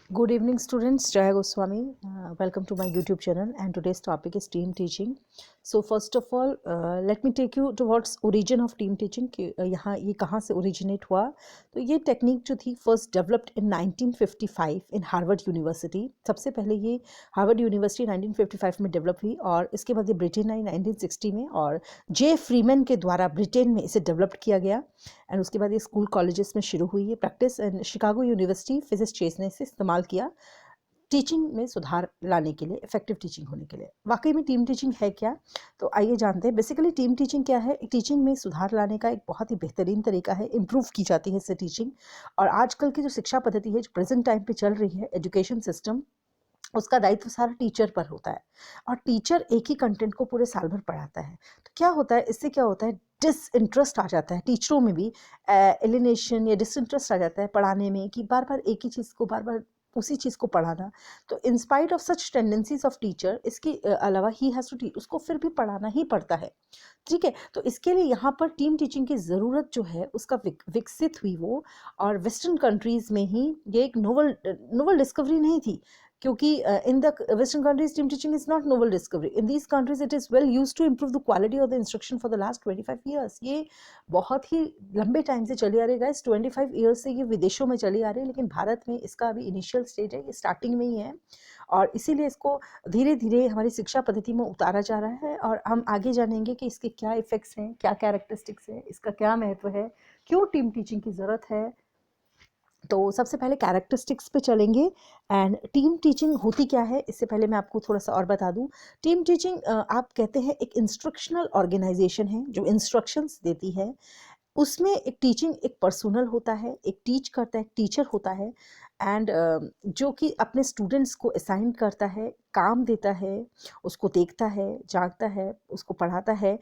Good evening, students. Jaya Goswami. Welcome to my YouTube channel, and today's topic is team teaching. So first of all, let me take you towards origin of team teaching कि यहाँ ये कहाँ से originate हुआ. तो ये technique जो थी first developed in 1955 in Harvard University. सबसे पहले ये Harvard University 1955 में डेवलप हुई और इसके बाद ये ब्रिटेन आई 1960 में और जे फ्रीमैन के द्वारा ब्रिटेन में इसे डेवलप किया गया. एंड उसके बाद ये स्कूल कॉलेजेस में शुरू हुई है practice. And Chicago university physics चेस ने इसे इस्तेमाल किया टीचिंग में सुधार लाने के लिए, इफेक्टिव टीचिंग होने के लिए. वाकई में टीम टीचिंग है क्या, तो आइए जानते हैं. बेसिकली टीम टीचिंग क्या है? टीचिंग में सुधार लाने का एक बहुत ही बेहतरीन तरीका है. इम्प्रूव की जाती है इससे टीचिंग. और आजकल की जो शिक्षा पद्धति है, जो प्रेजेंट टाइम पे चल रही है, एजुकेशन सिस्टम, उसका दायित्व सारा टीचर पर होता है और टीचर एक ही कंटेंट को पूरे साल भर पढ़ाता है. तो क्या होता है, इससे क्या होता है, डिसइंटरेस्ट आ जाता है टीचरों में भी. एलिनेशन या डिसइंटरेस्ट आ जाता है पढ़ाने में कि बार बार एक ही चीज़ को बार बार उसी चीज़ को पढ़ाना. तो in spite of such tendencies of teacher, इसके अलावा ही हैज़ टू टीच, उसको फिर भी पढ़ाना ही पड़ता है. ठीक है, तो इसके लिए यहाँ पर टीम टीचिंग की ज़रूरत जो है उसका विकसित हुई वो. और वेस्टर्न कंट्रीज़ में ही ये एक नोवल डिस्कवरी नहीं थी, क्योंकि in the western countries team teaching is not novel discovery. In these countries it is well use to improve the quality of the instruction for the last 25 years. ये बहुत ही लंबे time से चली आ रही है गाइस. 25 ईयर्स से ये विदेशों में चली आ रही है, लेकिन भारत में इसका अभी इनिशियल स्टेज है, ये स्टार्टिंग में ही है. और इसीलिए इसको धीरे धीरे हमारी शिक्षा पद्धति में उतारा जा रहा है. और हम आगे जानेंगे कि इसके क्या इफेक्ट्स हैं, क्या कैरेक्टरिस्टिक्स हैं, इसका क्या महत्व है, क्यों टीम टीचिंग की ज़रूरत है. तो सबसे पहले कैरेक्टरिस्टिक्स पे चलेंगे. एंड टीम टीचिंग होती क्या है, इससे पहले मैं आपको थोड़ा सा और बता दूं. टीम टीचिंग आप कहते हैं एक इंस्ट्रक्शनल ऑर्गेनाइजेशन है जो इंस्ट्रक्शंस देती है. उसमें एक टीचिंग एक पर्सनल होता है, एक टीच करता है, एक टीचर होता है. एंड जो कि अपने स्टूडेंट्स को असाइन करता है, काम देता है, उसको देखता है, जांचता है, उसको पढ़ाता है.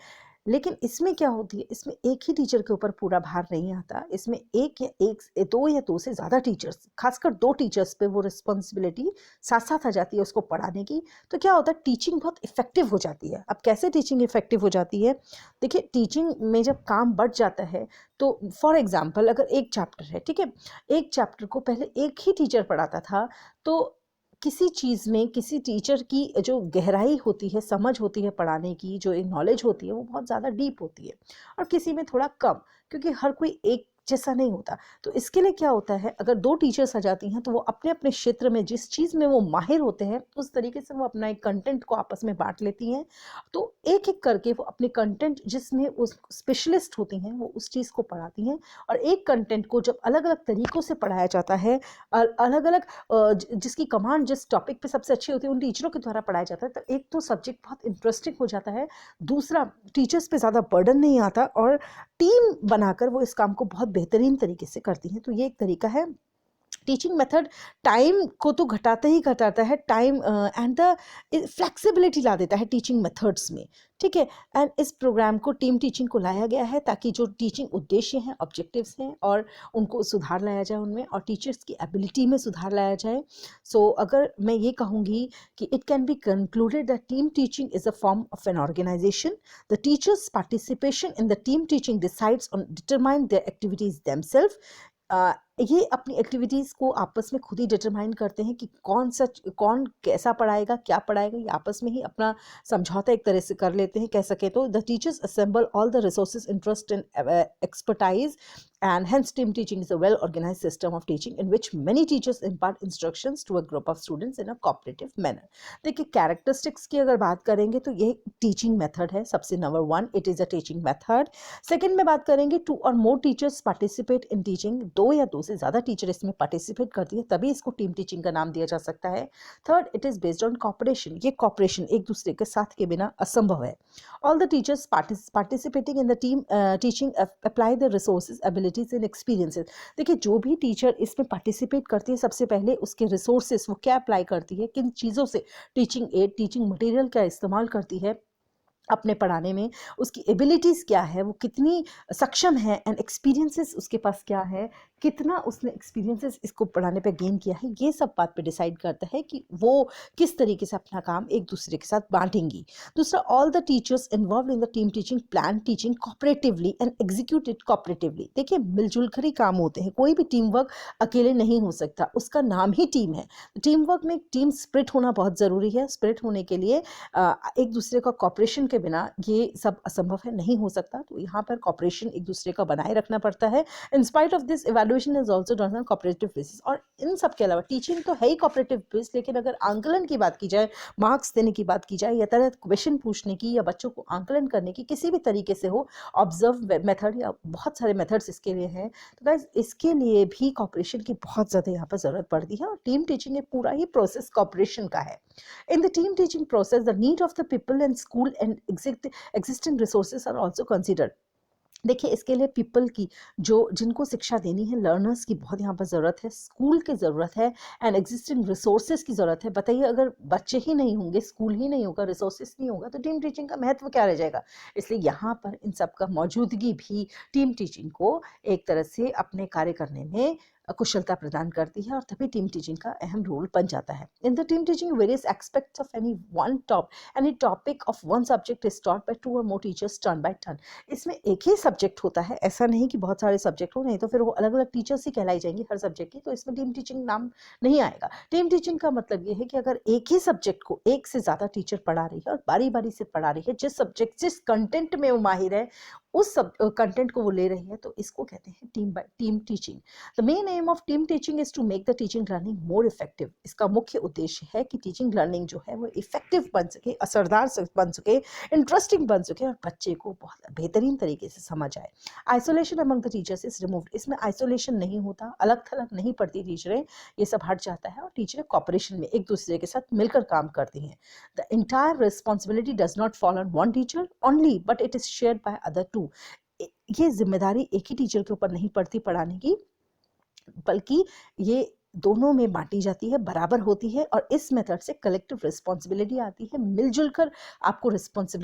लेकिन इसमें क्या होती है, इसमें एक ही टीचर के ऊपर पूरा भार नहीं आता. इसमें दो या दो से ज़्यादा टीचर्स, खासकर दो टीचर्स पे वो रिस्पॉन्सिबिलिटी साथ साथ आ जाती है उसको पढ़ाने की. तो क्या होता है, टीचिंग बहुत इफेक्टिव हो जाती है. अब कैसे टीचिंग इफेक्टिव हो जाती है? देखिए, टीचिंग में जब काम बढ़ जाता है, तो फॉर एग्जाम्पल अगर एक चैप्टर है, ठीक है, एक चैप्टर को पहले एक ही टीचर पढ़ाता था, तो किसी चीज़ में किसी टीचर की जो गहराई होती है, समझ होती है पढ़ाने की, जो एक नॉलेज होती है, वो बहुत ज़्यादा डीप होती है. और किसी में थोड़ा कम, क्योंकि हर कोई एक जैसा नहीं होता. तो इसके लिए क्या होता है, अगर दो टीचर्स आ जाती हैं तो वो अपने अपने क्षेत्र में जिस चीज़ में वो माहिर होते हैं, उस तरीके से वो अपना एक कंटेंट को आपस में बांट लेती हैं. तो एक एक करके वो अपने कंटेंट जिसमें उस स्पेशलिस्ट होती हैं, वो उस चीज़ को पढ़ाती हैं. और एक कंटेंट को जब अलग अलग तरीक़ों से पढ़ाया जाता है, अलग अलग जिसकी कमांड जिस टॉपिक पे सबसे अच्छी होती है, उन टीचरों के द्वारा पढ़ाया जाता है, तो एक तो सब्जेक्ट बहुत इंटरेस्टिंग हो जाता है. दूसरा, टीचर्स पे ज़्यादा बर्डन नहीं आता और टीम बनाकर वो इस काम को बहुत बेहतरीन तरीके से करती हैं. तो ये एक तरीका है. टीचिंग मेथड टाइम को तो घटाता ही घटाता है, टाइम एंड द फ्लेक्सिबिलिटी ला देता है टीचिंग मेथड्स में. ठीक है, एंड इस प्रोग्राम को टीम टीचिंग को लाया गया है ताकि जो टीचिंग उद्देश्य हैं, ऑब्जेक्टिव्स हैं, और उनको सुधार लाया जाए उनमें, और टीचर्स की एबिलिटी में सुधार लाया जाए. सो अगर मैं ये कहूँगी कि it can be concluded that team teaching is a form of an organisation. The teachers participation in the team teaching decides on determine their activities themselves. ये अपनी एक्टिविटीज़ को आपस में खुद ही डिटरमाइन करते हैं कि कौन कैसा पढ़ाएगा, क्या पढ़ाएगा. ये आपस में ही अपना समझौता एक तरह से कर लेते हैं, कह सके तो. The teachers assemble all the resources, interest and expertise, and hence team teaching is a well organized system of teaching in which many teachers impart instructions to a group of students in a cooperative manner. देखिए, characteristics की अगर बात करेंगे तो ये teaching method है. सबसे number 1, it is a teaching method. Second में बात करेंगे, 2 और मोर टीचर्स पार्टिसिपेट इन टीचिंग. 2 या 2 से ज़्यादा टीचर इसमें पार्टिसिपेट करती है, तभी इसको टीम टीचिंग का नाम दिया जा सकता है. Third, it is based on corporation. ये कॉपरेशन एक दूसरे के साथ के बिना असंभव है. All the teachers participating in the team teaching apply the resources, abilities and experiences. देखिए, जो भी टीचर इसमें पार्टिसिपेट करती है, सबसे पहले उसके रिसोर्सेज वो क्या अप्लाई करती है, किन चीज़ों से, टीचिंग एड, टीचिंग मटेरियल क्या इस्तेमाल करती है अपने पढ़ाने में, उसकी एबिलिटीज़ क्या है, वो कितनी सक्षम है, एंड एक्सपीरियंसेस उसके पास क्या है, कितना उसने एक्सपीरियंसेस इसको पढ़ाने पे गेन किया है, ये सब बात पे डिसाइड करता है कि वो किस तरीके से अपना काम एक दूसरे के साथ बांटेंगी। दूसरा, all the teachers involve in the team teaching plan teaching cooperatively and execute it cooperatively. देखिए, मिलजुल कर ही काम होते हैं, कोई भी टीम वर्क अकेले नहीं हो सकता, उसका नाम ही टीम है। टीम वर्क में टीम स्पिरिट होना बहुत ज़रूरी है। स्पिरिट होने के लिए एक दूसरे का कॉपरेशन के बिना ये सब असंभव है, नहीं हो सकता। तो यहाँ पर कॉपरेशन एक दूसरे का बनाए रखना पड़ता है। In spite of this, evaluation is also done on cooperative basis. और इन सब के अलावा टीचिंग तो है ही कोऑपरेटिव बेस, लेकिन अगर आंकलन की बात की जाए, मार्क्स देने की बात की जाए, या तरह क्वेश्चन पूछने की, या बच्चों को आंकलन करने की किसी भी तरीके से हो, ऑब्जर्व मेथड या बहुत सारे मेथड्स इसके लिए हैं। तो गाइस, इसके लिए भी कॉपरेशन की बहुत ज़्यादा यहाँ पर ज़रूरत पड़ती है, और टीम टीचिंग में पूरा ही प्रोसेस कॉपरेशन का है। In the team teaching process, the need of the people and school and existing resources are also considered. देखिए, इसके लिए पीपल की, जो जिनको शिक्षा देनी है, लर्नर्स की बहुत यहाँ पर ज़रूरत है, स्कूल की ज़रूरत है, एंड एग्जिस्टिंग रिसोर्सेज की ज़रूरत है। बताइए, अगर बच्चे ही नहीं होंगे, स्कूल ही नहीं होगा, रिसोर्सेज नहीं होगा, तो टीम टीचिंग का महत्व क्या रह जाएगा। इसलिए यहाँ पर इन सब का मौजूदगी भी टीम टीचिंग को एक तरह से अपने कार्य करने में कुशलता प्रदान करती है, और तभी टीम टीचिंग का अहम रोल बन जाता है। इन the team teaching, various aspects of any topic of one subject is taught by 2 or more teachers turn by turn. इसमें एक ही सब्जेक्ट होता है, ऐसा नहीं कि बहुत सारे सब्जेक्ट हो, नहीं तो फिर वो अलग अलग टीचर्स ही कहलाई जाएंगी हर सब्जेक्ट की, तो इसमें टीम टीचिंग नाम नहीं आएगा। टीम टीचिंग का मतलब ये है कि अगर एक ही सब्जेक्ट को एक से ज़्यादा टीचर पढ़ा रही है और बारी बारी से पढ़ा रही है, जिस सब्जेक्ट जिस कंटेंट में वो माहिर है उस सब कंटेंट को वो ले रही है, तो इसको कहते हैं team teaching. The main aim of team teaching is to make the teaching learning more effective. इसका मुख्य उद्देश्य है कि टीचिंग लर्निंग जो है वो इफेक्टिव बन सके, असरदार बन सके, इंटरेस्टिंग बन सके, और बच्चे को बहुत बेहतरीन तरीके से समझ आए। Isolation among the teachers is removed. इसमें आइसोलेशन नहीं होता, अलग थलग नहीं पड़ती टीचरें, ये सब हट जाता है, और टीचरें कॉपरेशन में एक दूसरे के साथ मिलकर काम करती हैं। The entire responsibility does not fall on one teacher only, but it is shared by other too. ये जिम्मेदारी एक ही टीचर के ऊपर नहीं पड़ती पढ़ाने की, बल्कि ये दोनों में बांटी जाती है, बराबर होती है, और इस मेथड से कलेक्टिव रिस्पॉन्सिबिलिटी आती है। मिलजुल कर आपको रिस्पॉन्सिबिलिटी